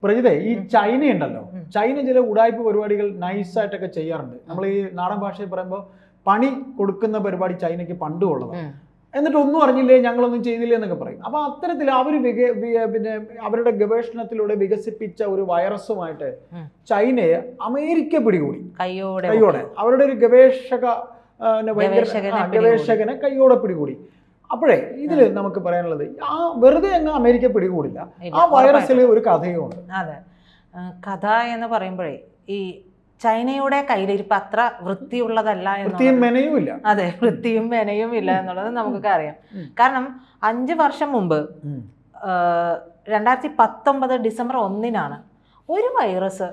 പ്രജിതേ, ഈ ചൈന ഉണ്ടല്ലോ, ചൈന ചില ഉടായ്പ പരിപാടികൾ നൈസായിട്ടൊക്കെ ചെയ്യാറുണ്ട്. നമ്മൾ ഈ നാടൻ ഭാഷയിൽ പറയുമ്പോൾ പണി കൊടുക്കുന്ന പരിപാടി ചൈനയ്ക്ക് പണ്ടും ഉള്ളതാണ്. എന്നിട്ട് ഒന്നും അറിഞ്ഞില്ലേ, ഞങ്ങളൊന്നും ചെയ്തില്ലേ എന്നൊക്കെ പറയും. അപ്പൊ അത്തരത്തിൽ അവർ പിന്നെ അവരുടെ ഗവേഷണത്തിലൂടെ വികസിപ്പിച്ച ഒരു വൈറസുമായിട്ട് ചൈനയെ അമേരിക്ക പിടികൂടി കൈയോടെ. അവരുടെ ഒരു ഗവേഷകനെ കൈയോടെ പിടികൂടി. അപ്പോഴേ ഇതിൽ നമുക്ക് പറയാനുള്ളത്, ആ വെറുതെ അങ്ങ് അമേരിക്ക പിടികൂടില്ല, ആ വൈറസിൽ ഒരു കഥയുമുണ്ട്. അതെ, കഥ എന്ന് പറയുമ്പോഴേ ഈ ചൈനയുടെ കയ്യിലിരിപ്പ് അത്ര വൃത്തിയുള്ളതല്ല, അതെ, വൃത്തിയും മെനയും ഇല്ല എന്നുള്ളത് നമുക്കൊക്കെ അറിയാം. കാരണം 5 വർഷം മുമ്പ് 2019 ഡിസംബർ 1 ഒരു വൈറസ്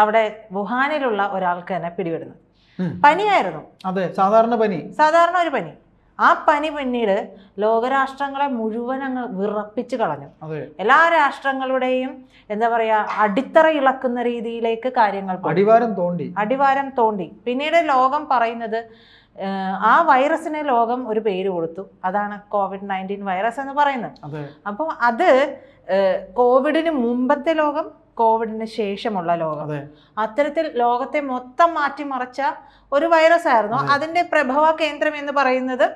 അവിടെ വുഹാനിലുള്ള ഒരാൾക്ക് തന്നെ പിടിപെടുന്നത്. പനിയായിരുന്നു. അതെ, സാധാരണ ഒരു പനി. ആ പനി പിന്നീട് ലോകരാഷ്ട്രങ്ങളെ മുഴുവൻ അങ്ങ് വിറപ്പിച്ച് കളഞ്ഞു. എല്ലാ രാഷ്ട്രങ്ങളുടെയും എന്താ പറയാ, അടിത്തറ ഇളക്കുന്ന രീതിയിലേക്ക് കാര്യങ്ങൾ അടിവാരം തോണ്ടി. പിന്നീട് ലോകം പറയുന്നത്, ആ വൈറസിന് ലോകം ഒരു പേര് കൊടുത്തു, അതാണ് COVID-19 വൈറസ് എന്ന് പറയുന്നത്. അപ്പോൾ അത് കോവിഡിന് മുമ്പത്തെ ലോകം, കോവിഡിന് ശേഷമുള്ള ലോകം, അത്തരത്തിൽ ലോകത്തെ മൊത്തം മാറ്റിമറിച്ച ഒരു വൈറസ് ആയിരുന്നു. അതിന്റെ പ്രഭവ കേന്ദ്രം എന്ന് പറയുന്നത്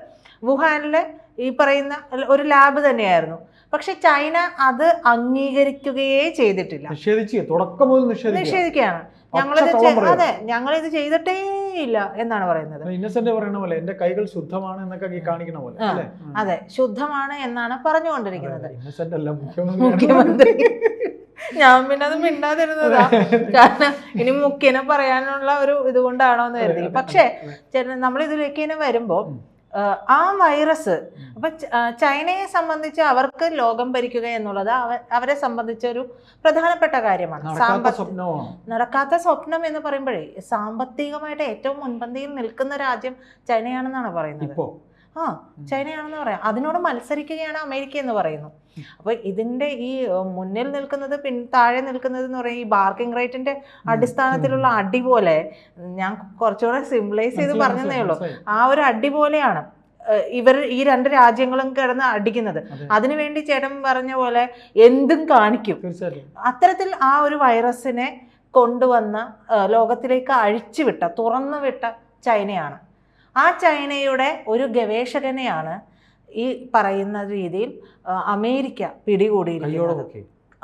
വുഹാനിലെ ഈ പറയുന്ന ഒരു ലാബ് തന്നെയായിരുന്നു. പക്ഷെ ചൈന അത് അംഗീകരിക്കുകയേ ചെയ്തിട്ടില്ല. നിഷേധിക്കുകയാണ്. ഞങ്ങളിത് ചെയ്തിട്ടേ ഇല്ല എന്നാണ് പറയുന്നത്. എന്റെ കൈകൾ ശുദ്ധമാണ് എന്നൊക്കെ കാണിക്കണ പോലെ. അതെ, ശുദ്ധമാണ് എന്നാണ് പറഞ്ഞുകൊണ്ടിരിക്കുന്നത് മുഖ്യമന്ത്രി. ഞാൻ പിന്നെ അത് മിണ്ടാതിരുന്നതാ, കാരണം ഇനി മുഖ്യനെ പറയാനുള്ള ഒരു ഇതുകൊണ്ടാണോ എന്ന് കരുതി. പക്ഷെ നമ്മൾ ഇതിലേക്ക് വരുമ്പോ ആ വൈറസ്, അപ്പൊ ചൈനയെ സംബന്ധിച്ച് അവർക്ക് ലോകം ഭരിക്കുക എന്നുള്ളത് അവരെ സംബന്ധിച്ച ഒരു പ്രധാനപ്പെട്ട കാര്യമാണ്. നടക്കാത്ത സ്വപ്നം എന്ന് പറയുമ്പോഴേ സാമ്പത്തികമായിട്ട് ഏറ്റവും മുൻപന്തിയിൽ നിൽക്കുന്ന രാജ്യം ചൈനയാണെന്നാണ് പറയുന്നത്. ചൈനയാണെന്ന് പറയാം. അതിനോട് മത്സരിക്കുകയാണ് അമേരിക്ക എന്ന് പറയുന്നു. അപ്പൊ ഇതിന്റെ ഈ മുന്നിൽ നിൽക്കുന്നത് താഴെ നിൽക്കുന്നത് എന്ന് പറയുന്നത് ഈ ബാർക്കിംഗ് റേറ്റിന്റെ അടിസ്ഥാനത്തിലുള്ള അടി പോലെ, ഞാൻ കുറച്ചുകൂടെ സിംപ്ലൈസ് ചെയ്ത് പറഞ്ഞതേ ഉള്ളൂ, ആ ഒരു അടി പോലെയാണ് ഈ 2 രാജ്യങ്ങളും കിടന്ന് അടിക്കുന്നത്. അതിനുവേണ്ടി ചേട്ടൻ പറഞ്ഞ പോലെ എന്തും കാണിക്കും. അത്തരത്തിൽ ആ ഒരു വൈറസിനെ കൊണ്ടുവന്ന ലോകത്തിലേക്ക് തുറന്നു വിട്ട ചൈനയാണ്. ആ ചൈനയുടെ ഒരു ഗവേഷകനെയാണ് ഈ പറയുന്ന രീതിയിൽ അമേരിക്ക പിടികൂടിയിരിക്കുന്നത്.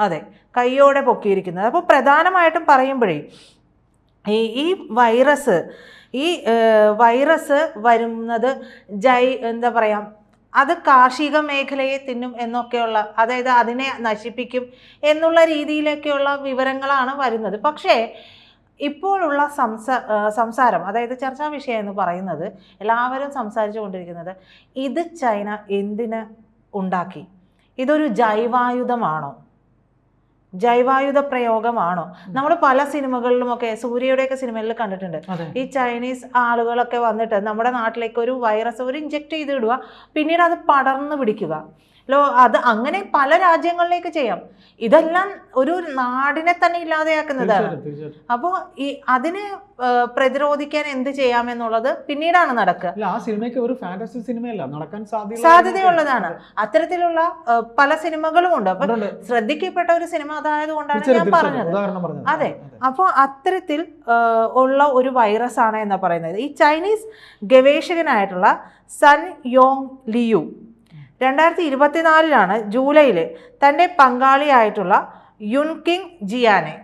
അതെ, കയ്യോടെ പൊക്കിയിരിക്കുന്നത്. അപ്പോൾ പ്രധാനമായിട്ടും പറയുമ്പോഴേ ഈ വൈറസ് വരുന്നത് എന്താ പറയാ, അത് കാർഷിക മേഖലയെ തിന്നും എന്നൊക്കെയുള്ള, അതായത് അതിനെ നശിപ്പിക്കും എന്നുള്ള രീതിയിലൊക്കെയുള്ള വിവരങ്ങളാണ് വരുന്നത്. പക്ഷേ ഇപ്പോഴുള്ള സംസാരം, അതായത് ചർച്ചാ വിഷയം എന്ന് പറയുന്നത്, എല്ലാവരും സംസാരിച്ചു കൊണ്ടിരിക്കുന്നത്, ഇത് ചൈന എന്തിന് ഉണ്ടാക്കി? ഇതൊരു ജൈവായുധ പ്രയോഗമാണോ? നമ്മൾ പല സിനിമകളിലുമൊക്കെ, സൂര്യയുടെയൊക്കെ സിനിമകളിൽ കണ്ടിട്ടുണ്ട്, ഈ ചൈനീസ് ആളുകളൊക്കെ വന്നിട്ട് നമ്മുടെ നാട്ടിലേക്ക് ഒരു വൈറസ് ഇഞ്ചെക്ട് ചെയ്തിടുക, പിന്നീട് അത് പടർന്നു പിടിക്കുക. അത് അങ്ങനെ പല രാജ്യങ്ങളിലേക്ക് ചെയ്യാം. ഇതെല്ലാം ഒരു നാടിനെ തന്നെ ഇല്ലാതെയാക്കുന്നതാണ്. അപ്പോൾ അതിനെ പ്രതിരോധിക്കാൻ എന്ത് ചെയ്യാമെന്നുള്ളത് പിന്നീടാണ് നടക്കുക. സാധ്യതയുള്ളതാണ്. അത്തരത്തിലുള്ള പല സിനിമകളും ഉണ്ട്. അപ്പൊ ശ്രദ്ധിക്കപ്പെട്ട ഒരു സിനിമ അതായത് കൊണ്ടാണ് ഞാൻ പറഞ്ഞത്. അതെ, അപ്പോൾ അത്തരത്തിൽ ഉള്ള ഒരു വൈറസ് ആണ് എന്ന് പറയുന്നത്. ഈ ചൈനീസ് ഗവേഷകനായിട്ടുള്ള സൻ യോങ് ലിയു 2024 ജൂലൈയിൽ തൻ്റെ പങ്കാളിയായിട്ടുള്ള യുൻകിങ് ജിയാനെ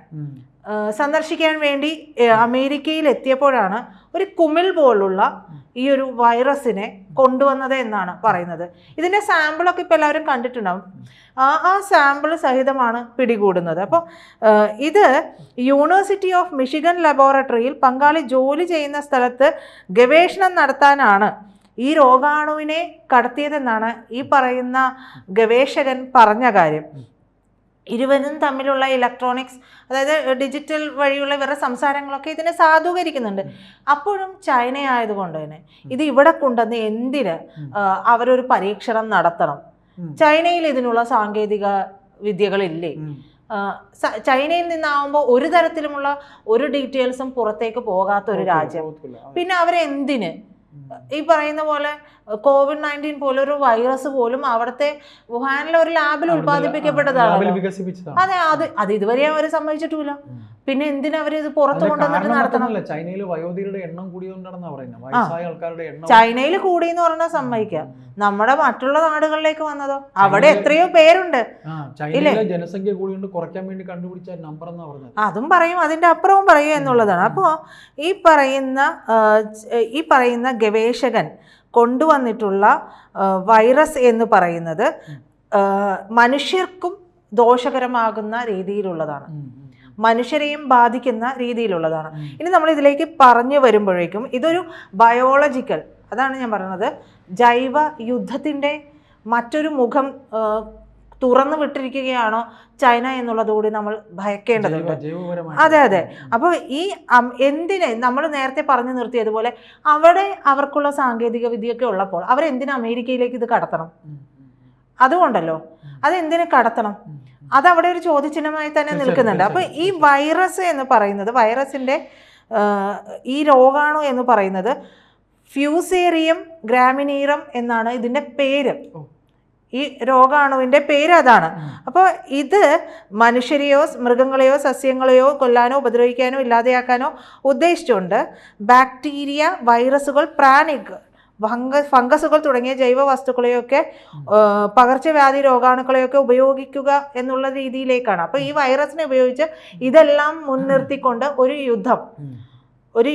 സന്ദർശിക്കാൻ വേണ്ടി അമേരിക്കയിൽ എത്തിയപ്പോഴാണ് ഒരു കുമിൾ പോലുള്ള ഈ ഒരു വൈറസിനെ കൊണ്ടുവന്നത് എന്നാണ് പറയുന്നത്. ഇതിൻ്റെ സാമ്പിളൊക്കെ ഇപ്പോൾ എല്ലാവരും കണ്ടിട്ടുണ്ടാവും. ആ സാമ്പിൾ സഹിതമാണ് പിടികൂടുന്നത്. അപ്പോൾ ഇത് യൂണിവേഴ്സിറ്റി ഓഫ് മിഷിഗൺ ലബോറട്ടറിയിൽ പങ്കാളി ജോലി ചെയ്യുന്ന സ്ഥലത്ത് ഗവേഷണം നടത്താനാണ് ഈ രോഗാണുവിനെ കടത്തിയതെന്നാണ് ഈ പറയുന്ന ഗവേഷകൻ പറഞ്ഞ കാര്യം. ഇരുവരും തമ്മിലുള്ള ഇലക്ട്രോണിക്സ്, അതായത് ഡിജിറ്റൽ വഴിയുള്ള ഇവരുടെ സംസാരങ്ങളൊക്കെ ഇതിനെ സാധൂകരിക്കുന്നുണ്ട്. അപ്പോഴും ചൈന ആയതുകൊണ്ട് തന്നെ ഇത് ഇവിടെ കൊണ്ടുവന്ന് എന്തിന് അവരൊരു പരീക്ഷണം നടത്തണം? ചൈനയിൽ ഇതിനുള്ള സാങ്കേതിക വിദ്യകളില്ലേ? ചൈനയിൽ നിന്നാവുമ്പോൾ ഒരു തരത്തിലുമുള്ള ഒരു ഡീറ്റെയിൽസും പുറത്തേക്ക് പോകാത്ത ഒരു രാജ്യം, പിന്നെ അവരെന്തിന് ഈ പറയുന്ന പോലെ COVID-19 പോലൊരു വൈറസ് പോലും അവിടുത്തെ വുഹാനിലെ ഒരു ലാബിൽ ഉത്പാദിപ്പിക്കപ്പെട്ടതാണ്. അതെ, അത് ഇതുവരെ അവർ സമ്മതിച്ചിട്ടില്ല. പിന്നെ എന്തിനാ അവര് ഇത് പുറത്തു കൊണ്ടുവന്നിട്ട് നടത്തണം? ചൈനയിൽ വയോധികരുടെ എണ്ണം കൂടിയോണ്ടാണെന്നാ പറയുന്നത്. വയസ്സായ ആൾക്കാരുടെ എണ്ണം ചൈനയിൽ കൂടി എന്ന് പറഞ്ഞാൽ സമ്മതിക്കാം. നമ്മുടെ മറ്റുള്ള നാടുകളിലേക്ക് വന്നതോ അവിടെ എത്രയോ പേരുണ്ട്. ചൈനയിലെ ജനസംഖ്യ കൂടിയോണ്ട് കുറയ്ക്കാൻ വേണ്ടി കണ്ടുപിടിച്ച നമ്പർ എന്നാ പറഞ്ഞത്. അതും പറയും, അതിന്റെ അപ്പുറവും പറയും എന്നുള്ളതാണ്. അപ്പോൾ ഈ പറയുന്ന ഗവേഷകൻ കൊണ്ടുവന്നിട്ടുള്ള വൈറസ് എന്ന് പറയുന്നത് മനുഷ്യർക്കും ദോഷകരമാകുന്ന രീതിയിലുള്ളതാണ്, മനുഷ്യരെയും ബാധിക്കുന്ന രീതിയിലുള്ളതാണ്. ഇനി നമ്മൾ ഇതിലേക്ക് പറഞ്ഞു വരുമ്പോഴേക്കും ഇതൊരു ബയോളജിക്കൽ, അതാണ് ഞാൻ പറയുന്നത്, ജൈവ യുദ്ധത്തിൻ്റെ മറ്റൊരു മുഖം തുറന്നു വിട്ടിരിക്കുകയാണോ ചൈന എന്നുള്ളതുകൂടി നമ്മൾ ഭയക്കേണ്ടതുണ്ട്. അതെ അതെ. അപ്പോൾ ഈ എന്തിനെ നമ്മൾ നേരത്തെ പറഞ്ഞു നിർത്തിയതുപോലെ അവിടെ അവർക്കുള്ള സാങ്കേതിക വിദ്യയൊക്കെ ഉള്ളപ്പോൾ അവരെന്തിനാ അമേരിക്കയിലേക്ക് ഇത് കടത്തണം? അതുകൊണ്ടല്ലോ, അതെന്തിനു കടത്തണം? അതവിടെ ഒരു ചോദ്യചിഹ്നമായി തന്നെ നിൽക്കുന്നുണ്ട്. അപ്പോൾ ഈ വൈറസ് എന്ന് പറയുന്നത്, വൈറസിൻ്റെ ഈ രോഗാണു എന്ന് പറയുന്നത് ഫ്യൂസേറിയം ഗ്രാമിനീറം എന്നാണ് ഇതിൻ്റെ പേര്. ഈ രോഗാണുവിൻ്റെ പേര് അതാണ്. അപ്പോൾ ഇത് മനുഷ്യരെയോ മൃഗങ്ങളെയോ സസ്യങ്ങളെയോ കൊല്ലാനോ ഉപദ്രവിക്കാനോ ഇല്ലാതെയാക്കാനോ ഉദ്ദേശിച്ചുകൊണ്ട് ബാക്ടീരിയ, വൈറസുകൾ, പ്രാണികൾ, ഫംഗസുകൾ തുടങ്ങിയ ജൈവ വസ്തുക്കളെയൊക്കെ പകർച്ചവ്യാധി രോഗാണുക്കളെയൊക്കെ ഉപയോഗിക്കുക എന്നുള്ള രീതിയിലേക്കാണ്. അപ്പോൾ ഈ വൈറസിനെ ഉപയോഗിച്ച് ഇതെല്ലാം മുൻനിർത്തിക്കൊണ്ട് ഒരു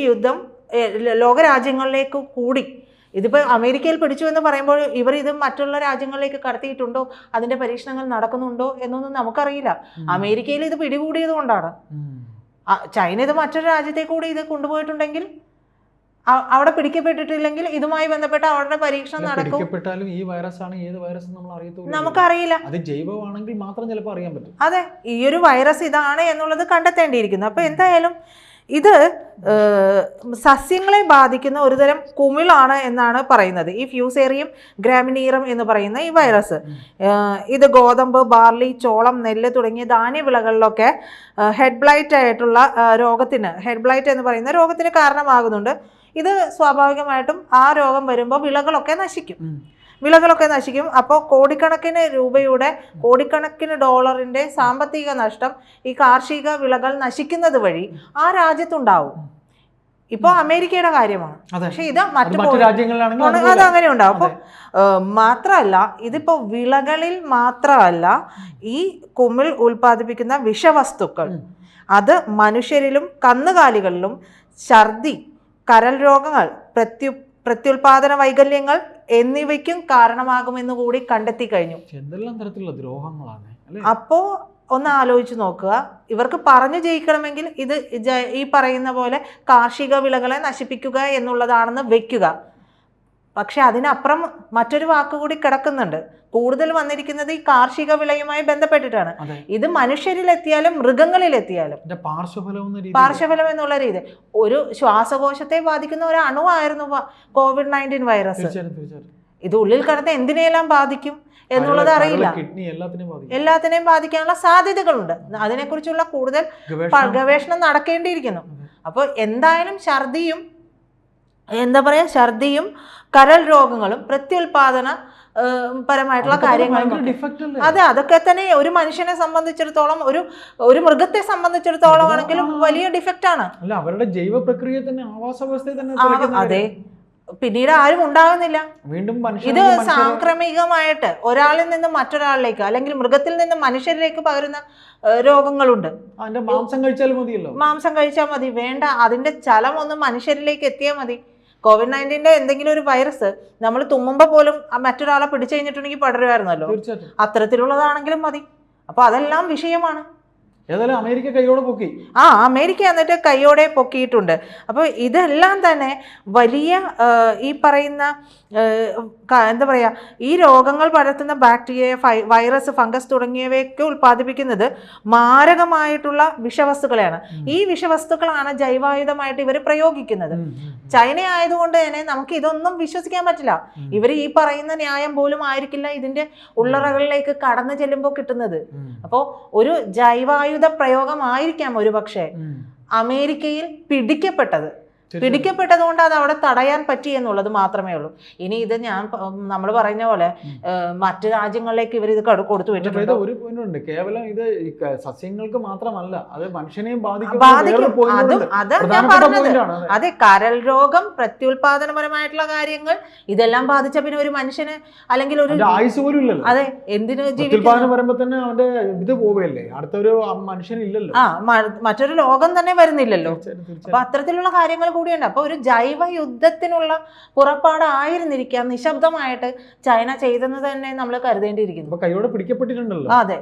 യുദ്ധം ലോകരാജ്യങ്ങളിലേക്ക് കൂടി, ഇതിപ്പോൾ അമേരിക്കയിൽ പിടിച്ചു എന്ന് പറയുമ്പോൾ ഇവർ ഇത് മറ്റുള്ള രാജ്യങ്ങളിലേക്ക് കടത്തിയിട്ടുണ്ടോ, അതിൻ്റെ പരീക്ഷണങ്ങൾ നടക്കുന്നുണ്ടോ എന്നൊന്നും നമുക്കറിയില്ല. അമേരിക്കയിൽ ഇത് പിടികൂടിയത് കൊണ്ടാണ്. ചൈന ഇത് മറ്റൊരു രാജ്യത്തേക്ക് കൂടി ഇത് കൊണ്ടുപോയിട്ടുണ്ടെങ്കിൽ, അവിടെ പിടിക്കപ്പെട്ടിട്ടില്ലെങ്കിൽ ഇതുമായി ബന്ധപ്പെട്ട അവരുടെ പരീക്ഷണം നടക്കും. ഈ വൈറസ് ആണ് ഏത് വൈറസ് നമുക്കറിയില്ല. അത് ജൈവമാണെങ്കിൽ മാത്രം ചിലപ്പോൾ അറിയാൻ പറ്റും. അതെ, ഈ ഒരു വൈറസ് ഇതാണ് എന്നുള്ളത് കണ്ടെത്തേണ്ടിയിരിക്കുന്നു. അപ്പോൾ എന്തായാലും ഇത് സസ്യങ്ങളെ ബാധിക്കുന്ന ഒരുതരം കുമിളാണ് എന്നാണ് പറയുന്നത്, ഈ ഫ്യൂസേറിയം ഗ്രാമിനീറം എന്ന് പറയുന്ന ഈ വൈറസ്. ഇത് ഗോതമ്പ്, ബാർലി, ചോളം, നെല്ല് തുടങ്ങിയ ധാന്യവിളകളിലൊക്കെ ഹെഡ് ബ്ലൈറ്റ് ആയിട്ടുള്ള രോഗത്തിന്, ഹെഡ് ബ്ലൈറ്റ് എന്ന് പറയുന്ന രോഗത്തിന് കാരണമാകുന്നുണ്ട്. ഇത് സ്വാഭാവികമായിട്ടും ആ രോഗം വരുമ്പോൾ വിളകളൊക്കെ നശിക്കും. അപ്പോൾ കോടിക്കണക്കിന് രൂപയുടെ, കോടിക്കണക്കിന് ഡോളറിന്റെ സാമ്പത്തിക നഷ്ടം ഈ കാർഷിക വിളകൾ നശിക്കുന്നത് വഴി ആ രാജ്യത്തുണ്ടാവും. ഇപ്പോൾ അമേരിക്കയുടെ കാര്യമാണ്, പക്ഷെ ഇത് മറ്റു രാജ്യങ്ങളിലാണെങ്കിൽ അത് അങ്ങനെ ഉണ്ടാവും. അപ്പോൾ മാത്രമല്ല, ഇതിപ്പോൾ വിളകളിൽ മാത്രമല്ല, ഈ കുമിൾ ഉൽപ്പാദിപ്പിക്കുന്ന വിഷവസ്തുക്കൾ അത് മനുഷ്യരിലും കന്നുകാലികളിലും ഛർദി, കരൾ രോഗങ്ങൾ, പ്രത്യുൽപാദന വൈകല്യങ്ങൾ എന്നിവയ്ക്കും കാരണമാകുമെന്ന് കൂടി കണ്ടെത്തി കഴിഞ്ഞു. എന്തെല്ലാം തരത്തിലുള്ള ദ്രോഹങ്ങളാണ്. അപ്പോൾ ഒന്ന് ആലോചിച്ച് നോക്കുക, ഇവർക്ക് പറഞ്ഞു ജയിക്കണമെങ്കിൽ ഇത് ഈ പറയുന്ന പോലെ കാർഷിക വിളകളെ നശിപ്പിക്കുക എന്നുള്ളതാണെന്ന് വെക്കുക. പക്ഷെ അതിനപ്പുറം മറ്റൊരു വാക്കുകൂടി കിടക്കുന്നുണ്ട്. കൂടുതൽ വന്നിരിക്കുന്നത് ഈ കാർഷിക വിളയുമായി ബന്ധപ്പെട്ടിട്ടാണ്. ഇത് മനുഷ്യരിലെത്തിയാലും മൃഗങ്ങളിലെത്തിയാലും പാർശ്വഫലം എന്നുള്ള രീതി, ഒരു ശ്വാസകോശത്തെ ബാധിക്കുന്ന ഒരു അണുവായിരുന്നു COVID-19 വൈറസ്. ഇത് ഉള്ളിൽ കിടന്ന് എന്തിനെല്ലാം ബാധിക്കും എന്നുള്ളത് അറിയില്ല. എല്ലാത്തിനെയും ബാധിക്കാനുള്ള സാധ്യതകളുണ്ട്. അതിനെക്കുറിച്ചുള്ള കൂടുതൽ ഗവേഷണം നടക്കേണ്ടിയിരിക്കുന്നു. അപ്പോൾ എന്തായാലും ഛർദിയും കരൾ രോഗങ്ങളും പ്രത്യുൽപാദന പരമായിട്ടുള്ള കാര്യങ്ങളും, അതൊക്കെ തന്നെ ഒരു മനുഷ്യനെ സംബന്ധിച്ചിടത്തോളം, ഒരു മൃഗത്തെ സംബന്ധിച്ചിടത്തോളം ആണെങ്കിലും വലിയ ഡിഫക്റ്റ് ആണ്. അവരുടെ ജൈവ പ്രക്രിയ തന്നെ, ആവാസ വ്യവസ്ഥയെ തന്നെ. അതെ, പിന്നീട് ആരും ഉണ്ടാകുന്നില്ല. ഇത് സാംക്രമികമായിട്ട് ഒരാളിൽ നിന്ന് മറ്റൊരാളിലേക്ക്, അല്ലെങ്കിൽ മൃഗത്തിൽ നിന്ന് മനുഷ്യരിലേക്ക് പകരുന്ന രോഗങ്ങളുണ്ട്. മാംസം കഴിച്ചാൽ മതി, വേണ്ട, അതിന്റെ ചലം ഒന്ന് മനുഷ്യരിലേക്ക് എത്തിയാൽ മതി. COVID-19 എന്തെങ്കിലും ഒരു വൈറസ് നമ്മൾ തുമ്മുമ്പോൾ പോലും മറ്റൊരാളെ പിടിച്ചു കഴിഞ്ഞിട്ടുണ്ടെങ്കിൽ പടരുമായിരുന്നല്ലോ. അത്തരത്തിലുള്ളതാണെങ്കിലും മതി. അപ്പൊ അതെല്ലാം വിഷയമാണ്. അമേരിക്ക കൈയോടെ പൊക്കി. അമേരിക്ക എന്നിട്ട് കൈയോടെ പൊക്കിയിട്ടുണ്ട്. അപ്പോൾ ഇതെല്ലാം തന്നെ വലിയ ഈ പറയുന്ന എന്താ പറയുക, ഈ രോഗങ്ങൾ പടർത്തുന്ന ബാക്ടീരിയ, വൈറസ്, ഫംഗസ് തുടങ്ങിയവയൊക്കെ ഉൽപ്പാദിപ്പിക്കുന്നത് മാരകമായിട്ടുള്ള വിഷവസ്തുക്കളെയാണ്. ഈ വിഷവസ്തുക്കളാണ് ജൈവായുധമായിട്ട് ഇവർ പ്രയോഗിക്കുന്നത്. ചൈന ആയതുകൊണ്ട് തന്നെ നമുക്ക് ഇതൊന്നും വിശ്വസിക്കാൻ പറ്റില്ല. ഇവർ ഈ പറയുന്ന ന്യായം പോലും ആയിരിക്കില്ല ഇതിന്റെ ഉള്ളറകളിലേക്ക് കടന്നു ചെല്ലുമ്പോൾ കിട്ടുന്നത്. അപ്പോൾ ഒരു ജൈവായുധ പ്രയോഗമായിരിക്കാം ഒരു പക്ഷേ അമേരിക്കയിൽ പിടിക്കപ്പെട്ടത്. പിടിക്കപ്പെട്ടതുകൊണ്ട് അത് അവിടെ തടയാൻ പറ്റി എന്നുള്ളത് മാത്രമേ ഉള്ളൂ. ഇനി ഇത് നമ്മൾ പറയുന്ന പോലെ മറ്റു രാജ്യങ്ങളിലേക്ക് ഇവർ ഇത് കൊടുത്തു വെച്ചിട്ടുണ്ട്. ഒരു പോയിന്റ് ഉണ്ട്, കേവലം ഇത് സസ്യങ്ങൾക്ക് മാത്രമല്ല, അത് മനുഷ്യനെയും ബാധിക്കും. അത് ഞാൻ പറഞ്ഞത് അതെ, കരൾ രോഗം, പ്രത്യുൽപാദനപരമായിട്ടുള്ള കാര്യങ്ങൾ ഇതെല്ലാം ബാധിച്ച പിന്നെ ഒരു മനുഷ്യന് അല്ലെങ്കിൽ ഒരു ആയുസ് പോലും ഇല്ലല്ലോ. അതെ, എന്തിനു ജീവിക്കാൻ പറയുമ്പോ തന്നെ അവന്റെ ഇത് പോവുകയല്ലേ, അടുത്തൊരു മനുഷ്യനില്ലല്ലോ, മറ്റൊരു ലോകം തന്നെ വരുന്നില്ലല്ലോ. അപ്പൊ അത്തരത്തിലുള്ള കാര്യങ്ങൾ കൂടിയുണ്ട്. അപ്പൊ ഒരു ജൈവ യുദ്ധത്തിനുള്ള പുറപ്പാടായിരുന്നിരിക്കാം നിശബ്ദമായിട്ട് ചൈന ചെയ്തെന്ന് തന്നെ നമ്മൾ കരുതേണ്ടിയിരിക്കുന്നു. കൈയോടെ പിടിക്കപ്പെട്ടിട്ടുണ്ടല്ലോ. അതെ.